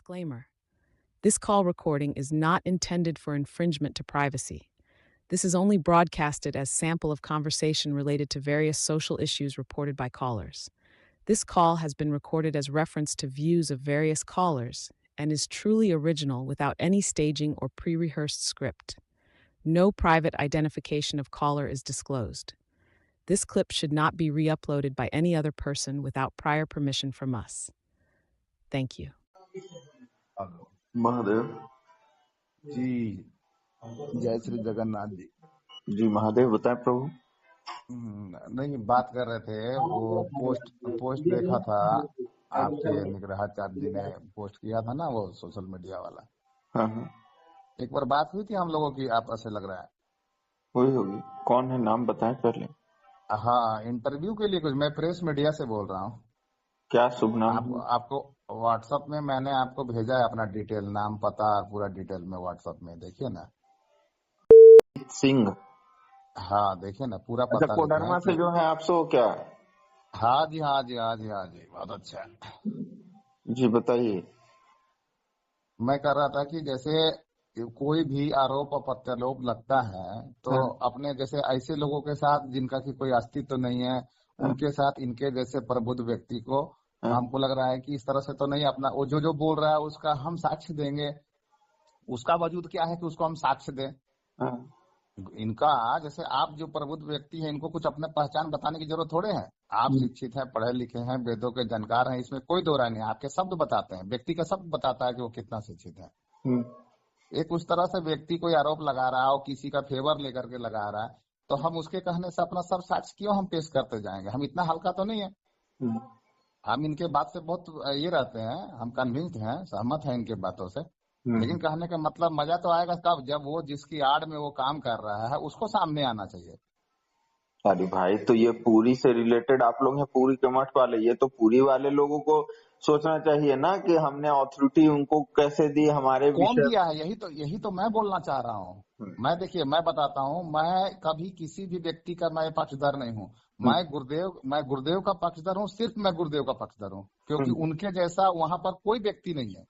Disclaimer. This call recording is not intended for infringement to privacy. This is only broadcasted as sample of conversation related to various social issues reported by callers. This call has been recorded as reference to views of various callers and is truly original without any staging or pre-rehearsed script. No private identification of caller is disclosed. This clip should not be re-uploaded by any other person without prior permission from us. Thank you. Mahadev जी। जय श्री जगन्नाथ जी। जी महादेव बताएं प्रभु। नहीं, बात कर रहे थे, वो post देखा था आपके निग्रहाचार्य जी ने पोस्ट किया था ना, वो सोशल मीडिया वाला। हाँ, एक बार बात हुई थी हम लोगों की, आपस से लग रहा है हुई होगी। कौन है, नाम बताएं पहले। हाँ, इंटरव्यू के लिए कुछ, मैं प्रेस मीडिया से बोल रहा हूँ। क्या शुभ नाम? आपको व्हाट्सएप में मैंने आपको भेजा है अपना डिटेल, नाम पता पूरा डिटेल में व्हाट्सएप में, देखिए ना। सिंह। हाँ देखिए ना, पूरा पता। कोडरमा से जो है आपसे वो क्या? हाँ जी, बहुत अच्छा है जी बताइए। मैं कर रहा था कि जैसे कोई भी आरोप और प्रत्यारोप लगता है तो अपने जैसे ऐसे लोगों के साथ जिनका की कोई अस्तित्व नहीं है, उनके साथ इनके जैसे प्रबुद्ध व्यक्ति को हमको लग रहा है कि इस तरह से तो नहीं, अपना वो जो बोल रहा है उसका हम साक्ष्य देंगे। उसका वजूद क्या है कि उसको हम साक्ष्य दें। इनका जैसे आप जो प्रबुद्ध व्यक्ति है, इनको कुछ अपने पहचान बताने की जरूरत थोड़े है। आप शिक्षित हैं, पढ़े लिखे हैं, वेदों के जानकार हैं, इसमें कोई दो राय नहीं। आपके शब्द बताते हैं, व्यक्ति का शब्द बताता है कि वो कितना शिक्षित है। एक उस तरह से व्यक्ति कोई आरोप लगा रहा है और किसी का फेवर लेकर के लगा रहा है, तो हम उसके कहने से अपना सब साक्ष्य क्यों हम पेश करते जाएंगे? हम इतना हल्का तो नहीं है। हम इनके बात से बहुत ये रहते हैं, हम कन्विंस्ड हैं, सहमत हैं इनके बातों से। लेकिन कहने का मतलब मजा तो आएगा कब, जब वो जिसकी आड़ में वो काम कर रहा है उसको सामने आना चाहिए। अरे भाई, तो ये पूरी से रिलेटेड आप लोग हैं, पूरी के मठ वाले। ये तो पूरी वाले लोगों को सोचना चाहिए ना कि हमने अथॉरिटी उनको कैसे दी, हमारे कौन दिया है। यही तो मैं बोलना चाह रहा हूँ। मैं देखिए, मैं बताता हूँ, मैं कभी किसी भी व्यक्ति का मैं पक्षधर नहीं हूँ। मैं गुरुदेव का पक्षधर हूँ, सिर्फ मैं गुरुदेव का पक्षधर हूँ, क्योंकि उनके जैसा वहाँ पर कोई व्यक्ति नहीं है।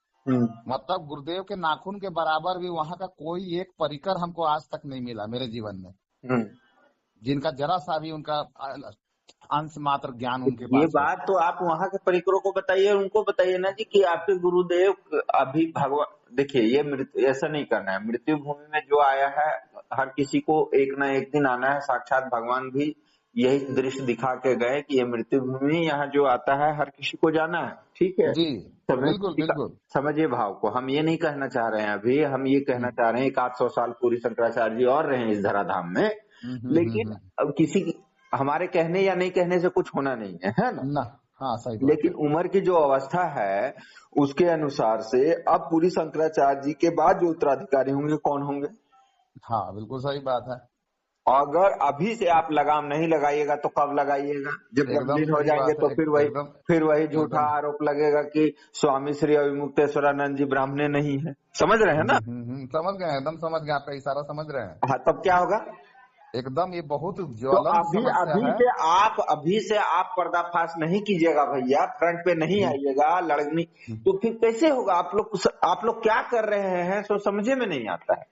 मतलब गुरुदेव के नाखून के बराबर भी वहाँ का कोई एक परिकर हमको आज तक नहीं मिला मेरे जीवन में, जिनका जरा सा भी उनका अंश मात्र ज्ञान उनके पास। ये बात तो आप वहाँ के परिकरों को बताइए, उनको बताइए ना जी कि आपके गुरुदेव अभी भगवान। देखिए, ये ऐसा नहीं करना है। मृत्यु भूमि में जो आया है, हर किसी को एक ना एक दिन आना है। साक्षात भगवान भी यही दृश्य दिखा के गए कि ये मृत्यु भूमि, यहाँ जो आता है हर किसी को जाना है। ठीक है जी, बिल्कुल। समझिए भाव को। हम ये नहीं कहना चाह रहे हैं, अभी हम ये कहना चाह रहे हैं कि 800 साल पूरी शंकराचार्य जी और रहे इस धराधाम में। लेकिन अब किसी हमारे कहने या नहीं कहने से कुछ होना नहीं है ना। हाँ, सही बात। लेकिन उम्र की जो अवस्था है उसके अनुसार से अब पूरी शंकराचार्य जी के बाद जो उत्तराधिकारी होंगे कौन होंगे? हाँ, बिल्कुल सही बात है। अगर अभी से आप लगाम नहीं लगाइएगा तो कब लगाइएगा? जब गंभीर हो जाएंगे तो फिर वही झूठा आरोप लगेगा कि स्वामी श्री अविमुक्तेश्वरानंद जी ब्राह्मणे नहीं है। समझ रहे हैं ना? समझ गए, एकदम समझ गए, आपका इशारा समझ रहे हैं। हाँ, तब क्या होगा? एकदम ये बहुत ज्वलंत समस्या है। अभी से आप पर्दाफाश नहीं कीजिएगा भैया, फ्रंट पे नहीं आइएगा लड़नी, तो फिर कैसे होगा? आप लोग क्या कर रहे हैं तो समझे में नहीं आता है।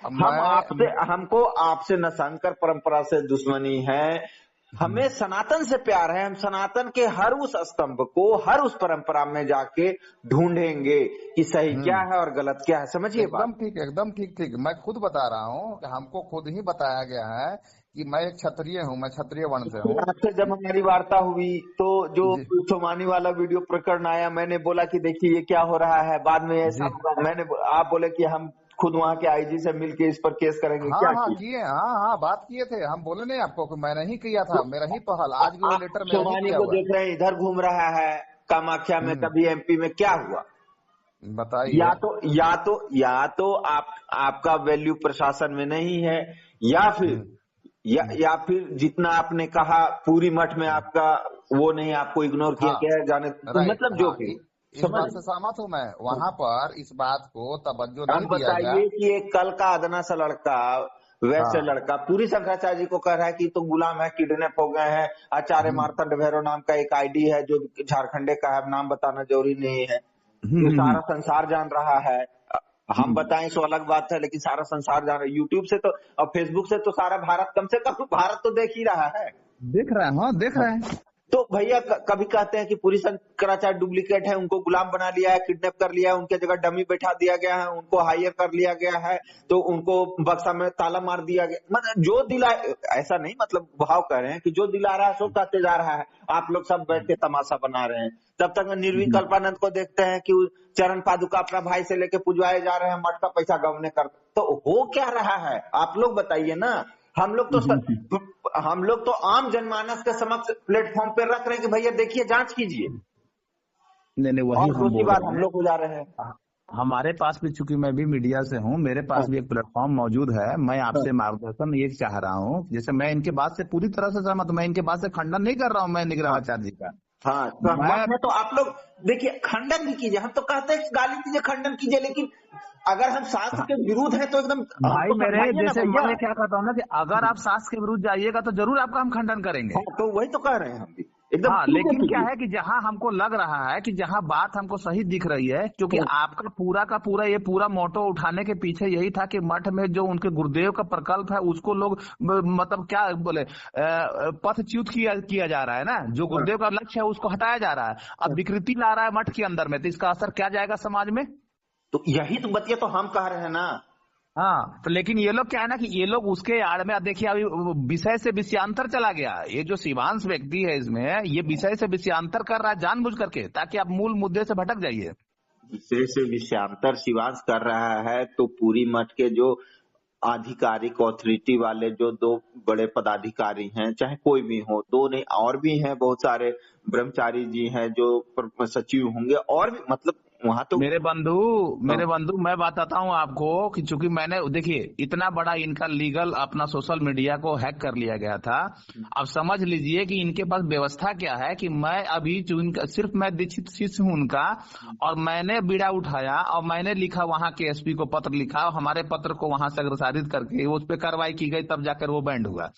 हमको आपसे न शंकर परंपरा से दुश्मनी है, हमें सनातन से प्यार है। हम सनातन के हर उस स्तंभ को, हर उस परंपरा में जाके ढूंढेंगे कि सही क्या है और गलत क्या है। समझिए, एकदम ठीक। मैं खुद बता रहा हूँ कि हमको खुद ही बताया गया है कि मैं एक क्षत्रिय हूँ, मैं क्षत्रिय वर्ण से हूँ। आपसे जब हमारी वार्ता हुई तो जो सोमानी वाला वीडियो प्रकरण आया, मैंने बोला कि देखिए ये क्या हो रहा है। बाद में ऐसा आप बोले कि हम खुद वहाँ के आईजी से मिलके इस पर केस करेंगे। बात किए थे हम, बोले नहीं आपको कि मैंने ही किया था, मेरा ही पहल। आज भी वो लेटर मेरा ही किया हुआ। देख रहे हैं इधर घूम रहा है कामाख्या में, कभी एमपी में क्या हुआ बताइए। या तो आपका वैल्यू प्रशासन में नहीं है, या फिर जितना आपने कहा पूरी मठ में आपका वो नहीं, आपको इग्नोर किया जाने, मतलब जो भी। इस बात से सहमत हूँ मैं। वहाँ पर इस बात को तवज्जो नहीं दिया गया। बताइए कि एक कल का अदना सा लड़का, वैसे लड़का पूरी शंकराचार्य जी को कह रहा है कि तो गुलाम है, किडनैप हो गए हैं। आचार्य मार्तंड भैरव नाम का एक आईडी है जो झारखंडे का है, नाम बताना जरूरी नहीं है। ये सारा संसार जान रहा है। हम बताएं सो अलग बात है, लेकिन सारा संसार जान रहा है। यूट्यूब से तो और फेसबुक से तो सारा भारत, कम से कम भारत तो देख ही रहा है। देख रहे हैं, हाँ देख रहे हैं। तो भैया कभी कहते हैं कि पूरी शंकराचार्य डुप्लीकेट है, उनको गुलाम बना लिया है, किडनैप कर लिया है, उनके जगह डमी बैठा दिया गया है, उनको हायर कर लिया गया है, तो उनको बक्सा में ताला मार दिया गया। मतलब जो दिला, ऐसा नहीं मतलब भाव कह रहे हैं कि जो दिला रहा है सो कहते जा रहा है। आप लोग सब बैठ के तमाशा बना रहे हैं। तब तक निर्वी कल्पानंद को देखते हैं कि चरण पादुका अपना भाई से लेके पुजवाए जा रहे हैं, मठ का पैसा गंवने कर। तो हो क्या रहा है आप लोग बताइए ना। हम लोग तो आम जनमानस के समक्ष प्लेटफॉर्म पे रख रहे हैं कि भैया देखिए, जांच कीजिए। नहीं वही और दूसरी बात हम लोग हो जा रहे हैं। हमारे पास भी, चूंकि मैं भी मीडिया से हूँ, मेरे पास भी एक प्लेटफॉर्म मौजूद है। मैं आपसे मार्गदर्शन ये चाह रहा हूँ, जैसे मैं इनके बात से पूरी तरह से सहमत, मैं इनके बात से खंडन नहीं कर रहा हूँ, मैं निग्रहाचार्य जी का। हाँ तो आप लोग देखिए, खंडन भी कीजिए। हम तो कहते हैं गाली दीजिए, खंडन कीजिए, लेकिन अगर हम शास्त्र के विरुद्ध हैं तो एकदम भाई मेरे, जैसे मैं क्या कहता हूँ ना कि अगर आप शास्त्र के विरुद्ध जाइएगा तो जरूर आपका हम खंडन करेंगे। तो वही तो कह रहे हैं हम भी एकदम। हाँ, लेकिन क्या है कि जहां हमको लग रहा है कि जहां बात हमको सही दिख रही है, क्योंकि आपका पूरा का पूरा ये पूरा मोटो उठाने के पीछे यही था कि मठ में जो उनके गुरुदेव का प्रकल्प है उसको लोग मतलब क्या बोले, पथच्युत किया जा रहा है ना। जो गुरुदेव का लक्ष्य है उसको हटाया जा रहा है, अब विकृति ला रहा है मठ के अंदर में, तो इसका असर क्या जाएगा समाज में। तो यही तो बतिया तो हम कह रहे हैं ना। हाँ, तो लेकिन ये लोग क्या है ना कि ये लोग उसके आड़ में, देखिए अभी विषय से विषयांतर चला गया। ये जो शिवांश व्यक्ति है इसमें, ये विषय से विषयांतर कर रहा है जानबूझ करके, ताकि आप मूल मुद्दे से भटक जाइए। विषय से विषयांतर शिवांश कर रहा है तो पूरी मठ के जो आधिकारिक ऑथोरिटी वाले जो दो बड़े पदाधिकारी हैं, चाहे कोई भी हो, दो नहीं और भी हैं, बहुत सारे ब्रह्मचारी जी हैं जो सचिव होंगे, और भी मतलब वहां तो मेरे बंधु मैं बताता हूँ आपको कि चूंकि मैंने देखिए इतना बड़ा इनका लीगल अपना सोशल मीडिया को हैक कर लिया गया था। अब समझ लीजिए कि इनके पास व्यवस्था क्या है कि मैं अभी सिर्फ मैं दीक्षित शिष्य हूँ उनका, और मैंने बीड़ा उठाया और मैंने लिखा वहां के एसपी को पत्र लिखा, और हमारे पत्र को वहां से अग्रसारित करके उस पर कार्रवाई की गई, तब जाकर वो बैंड हुआ।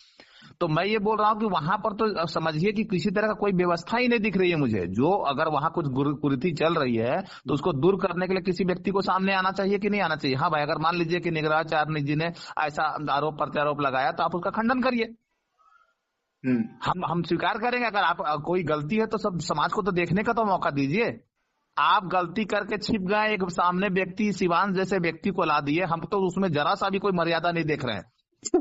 तो मैं ये बोल रहा हूँ कि वहां पर तो समझिए कि किसी तरह का कोई व्यवस्था ही नहीं दिख रही है मुझे। जो अगर वहां कुछ कुरीति चल रही है तो उसको दूर करने के लिए किसी व्यक्ति को सामने आना चाहिए कि नहीं आना चाहिए। हाँ भाई, अगर मान लीजिए कि निग्रहाचार्य जी ने ऐसा आरोप प्रत्यारोप लगाया तो आप उसका खंडन करिए। हम स्वीकार करेंगे। अगर आप कोई गलती है तो सब समाज को तो देखने का तो मौका दीजिए। आप गलती करके छिप गए, एक सामने व्यक्ति शिवांश जैसे व्यक्ति को ला दिए, हम तो उसमें जरा सा भी कोई मर्यादा नहीं देख रहे हैं।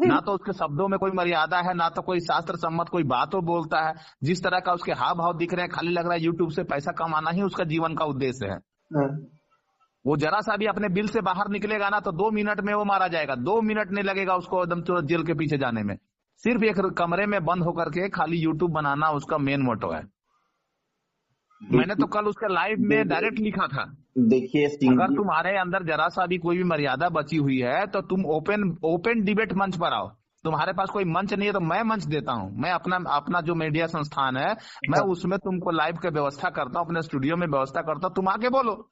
ना तो उसके शब्दों में कोई मर्यादा है, ना तो कोई शास्त्र सम्मत कोई बात वो बोलता है। जिस तरह का उसके हाव भाव दिख रहे हैं, खाली लग रहा है यूट्यूब से पैसा कमाना ही उसका जीवन का उद्देश्य है। वो जरा सा भी अपने बिल से बाहर निकलेगा ना तो 2 मिनट में वो मारा जाएगा। 2 मिनट नहीं लगेगा उसको एकदम तुरंत जेल के पीछे जाने में। सिर्फ एक कमरे में बंद होकर के खाली यूट्यूब बनाना उसका मेन मोटो है। मैंने तो कल उसके लाइव में डायरेक्ट लिखा था, देखिए अगर तुम्हारे अंदर जरा सा भी कोई भी मर्यादा बची हुई है तो तुम ओपन डिबेट मंच पर आओ। तुम्हारे पास कोई मंच नहीं है तो मैं मंच देता हूं। मैं अपना जो मीडिया संस्थान है, मैं उसमें तुमको लाइव की व्यवस्था करता हूं, अपने स्टूडियो में व्यवस्था करता हूं, तुम आके बोलो।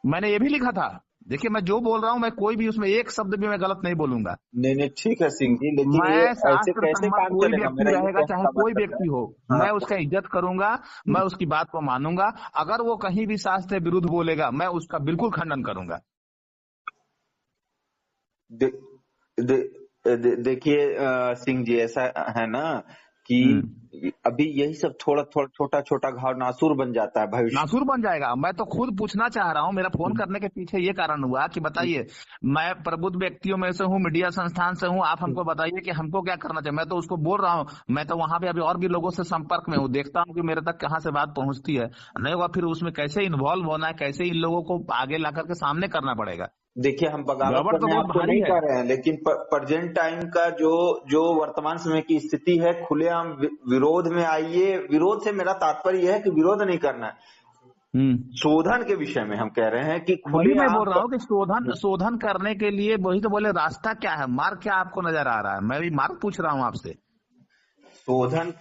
मैंने ये भी लिखा था। देखिए मैं जो बोल रहा हूँ, मैं कोई भी उसमें एक शब्द भी मैं गलत नहीं बोलूंगा। नहीं ठीक है सिंह जी, लेकिन मैं शास्त्र सम्मत कोई व्यक्ति रहेगा, चाहे कोई व्यक्ति हो, मैं उसका इज्जत करूंगा, मैं उसकी बात को मानूंगा। अगर वो कहीं भी शास्त्र विरुद्ध बोलेगा, मैं उसका बिल्कुल खंडन करूंगा। देखिए सिंह जी, ऐसा है ना कि अभी यही सब छोटा छोटा घाव नासूर बन जाता है, भविष्य नासूर बन जाएगा। मैं तो खुद पूछना चाह रहा हूँ, मेरा फोन करने के पीछे ये कारण हुआ कि बताइए, मैं प्रबुद्ध व्यक्तियों में से हूँ, मीडिया संस्थान से हूँ, आप हमको बताइए कि हमको क्या करना चाहिए। मैं तो उसको बोल रहा हूँ, मैं तो वहां पे अभी और भी लोगों से संपर्क में हूँ, देखता हूँ कि मेरे तक कहाँ से बात पहुंचती है। नहीं होगा फिर उसमें कैसे इन्वॉल्व होना है, कैसे इन लोगों को आगे ला करके सामने करना पड़ेगा। देखिए हम बगावत करने आपको नहीं कर रहे हैं, लेकिन प्रेजेंट टाइम का जो वर्तमान समय की स्थिति है, खुलेआम विरोध में आइए। विरोध से मेरा तात्पर्य यह है कि विरोध नहीं करना है, शोधन के विषय में हम कह रहे हैं कि खुले। मैं बोल रहा हूँ कि शोधन करने के लिए वही तो बोले, रास्ता क्या है, मार्ग क्या आपको नजर आ रहा है। मैं भी मार्ग पूछ रहा हूँ आपसे। शोधन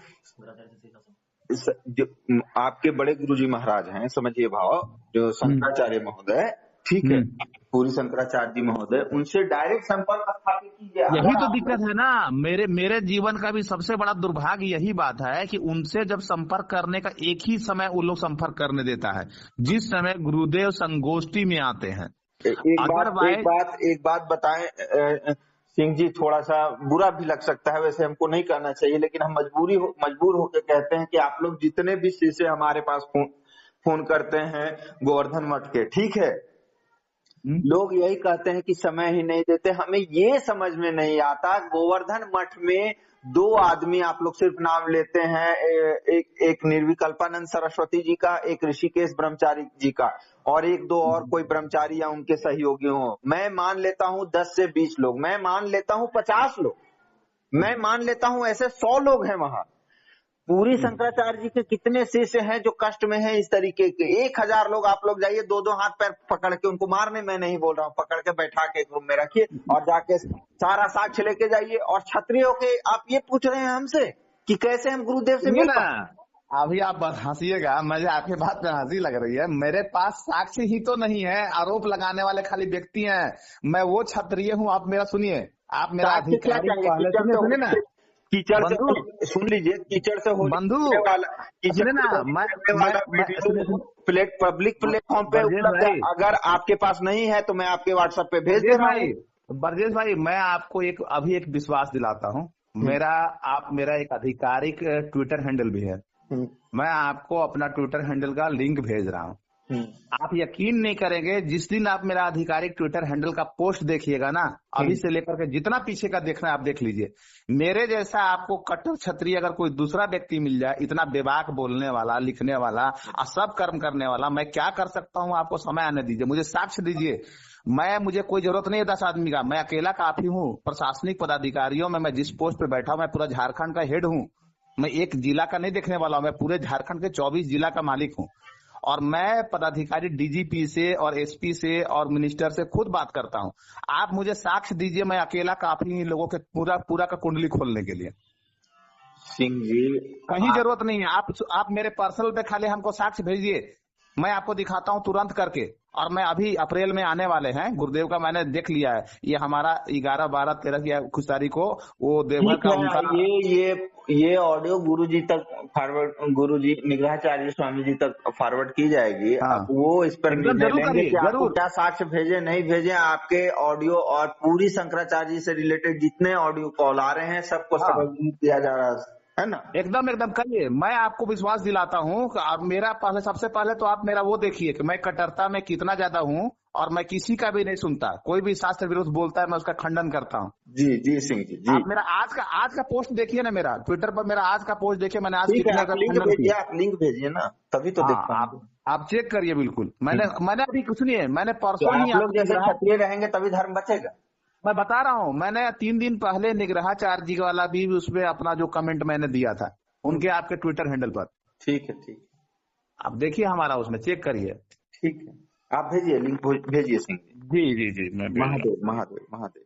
आपके बड़े गुरुजी महाराज हैं, समझिए भाव, जो शंकराचार्य महोदय, ठीक है, पूरी शंकराचार्य जी महोदय, उनसे डायरेक्ट संपर्क स्थापित कीजिए। यही तो दिक्कत है ना, मेरे जीवन का भी सबसे बड़ा दुर्भाग्य यही बात है कि उनसे जब संपर्क करने का एक ही समय वो लोग संपर्क करने देता है, जिस समय गुरुदेव संगोष्ठी में आते हैं। एक बात बताएं सिंह जी, थोड़ा सा बुरा भी लग सकता है, वैसे हमको नहीं करना चाहिए, लेकिन हम मजबूर होकर कहते हैं कि आप लोग जितने भी शिष्य हमारे पास फोन करते हैं गोवर्धन मठ के, ठीक है, लोग यही कहते हैं कि समय ही नहीं देते। हमें ये समझ में नहीं आता, गोवर्धन मठ में 2 आदमी आप लोग सिर्फ नाम लेते हैं, एक निर्विकल्पानंद सरस्वती जी का, एक ऋषिकेश ब्रह्मचारी जी का, और 1-2 और कोई ब्रह्मचारी या उनके सहयोगी हो। मैं मान लेता हूं 10 से 20 लोग, मैं मान लेता हूं 50 लोग, मैं मान लेता हूं ऐसे 100 लोग हैं वहां। पूरी शंकराचार्य जी के कितने शिष्य हैं जो कष्ट में हैं इस तरीके के? 1000 लोग आप लोग जाइए, 2-2 हाथ पैर पकड़ के, उनको मारने मैं नहीं बोल रहा हूँ, पकड़ के बैठा के एक रूम में रखिए और जाके सारा साक्ष्य लेके जाइए। और क्षत्रियों के आप ये पूछ रहे हैं हमसे कि कैसे हम गुरुदेव से मिल पाए? अभी आप हंसीएगा, मुझे आपकी बात में हंसी लग रही है। मेरे पास साक्ष्य ही तो नहीं है, आरोप लगाने वाले खाली व्यक्ति हैं। मैं वो क्षत्रिय हूँ, आप मेरा सुनिए, आप मेरा अधिकारी पहले सुनिए ना, कीचड़ से सुन लीजिए, कीचड़ से हो बंधु पब्लिक प्लेटफॉर्म पे उपलब्ध है। अगर आपके पास नहीं है तो मैं आपके व्हाट्सएप पे भेज दे रहा हूँ। ब्रजेश भाई, मैं आपको अभी एक विश्वास दिलाता हूँ, मेरा एक आधिकारिक ट्विटर हैंडल भी है, मैं आपको अपना ट्विटर हैंडल का लिंक भेज रहा हूँ। आप यकीन नहीं करेंगे, जिस दिन आप मेरा आधिकारिक ट्विटर हैंडल का पोस्ट देखिएगा ना, अभी से लेकर के जितना पीछे का देखना है आप देख लीजिए, मेरे जैसा आपको कट्टर क्षत्रिय अगर कोई दूसरा व्यक्ति मिल जाए, इतना बेबाक बोलने वाला, लिखने वाला और सब कर्म करने वाला, मैं क्या कर सकता हूँ? आपको समय आने दीजिए, मुझे साक्ष्य दीजिए। मुझे कोई जरूरत नहीं है 10 आदमी का, मैं अकेला काफी हूँ। प्रशासनिक पदाधिकारियों में मैं जिस पोस्ट पे बैठा हूँ, मैं पूरा झारखंड का हेड हूँ। मैं एक जिला का नहीं देखने वाला हूँ, मैं पूरे झारखंड के 24 जिला का मालिक हूँ। और मैं पदाधिकारी डीजीपी से और एसपी से और मिनिस्टर से खुद बात करता हूं। आप मुझे साक्ष्य दीजिए, मैं अकेला काफी लोगों के पूरा का कुंडली खोलने के लिए। सिंह जी, कहीं जरूरत नहीं है, आप मेरे पर्सनल पे खाली हमको साक्ष्य भेजिए, मैं आपको दिखाता हूं तुरंत करके। और मैं अभी अप्रैल में आने वाले हैं, गुरुदेव का मैंने देख लिया है, ये हमारा 11, 12, 13 की कुछ तारीख को वो देवघर का उनका ये ऑडियो गुरुजी तक फॉरवर्ड, गुरुजी निग्रहाचार्य स्वामी जी तक फॉरवर्ड की जाएगी। हाँ। वो इस पर निर्णय लेंगे कि आपको जरूर क्या साक्ष्य भेजे नहीं भेजे। आपके ऑडियो और पूरी शंकराचार्य जी से रिलेटेड जितने ऑडियो कॉल आ रहे हैं सबको सबमिट किया जा रहा है ना। एकदम करिए, मैं आपको विश्वास दिलाता हूँ। आप मेरा सबसे पहले तो आप मेरा वो देखिए कि मैं कट्टरता में कितना ज्यादा हूँ, और मैं किसी का भी नहीं सुनता। कोई भी शास्त्र विरोध बोलता है मैं उसका खंडन करता हूँ। जी सिंह जी, आप मेरा आज का पोस्ट देखिए ना, मेरा ट्विटर पर मेरा आज का पोस्ट देखिए, मैंने आज कितना खंडन किया। आप लिंक भेजिए ना, तभी तो देख पाऊंगा। आप चेक करिए बिल्कुल। मैंने अभी कुछ नहीं है, मैंने परसों ही, लोग जैसे क्षत्रिय रहेंगे तभी धर्म बचेगा। मैं बता रहा हूँ, मैंने 3 दिन पहले निग्रहाचार्य जी वाला भी उसमें अपना जो कमेंट मैंने दिया था उनके आपके ट्विटर हैंडल पर। ठीक है, आप देखिए हमारा, उसमें चेक करिए। ठीक है, आप भेजिए, लिंक भेजिए सिंह जी। महादेव।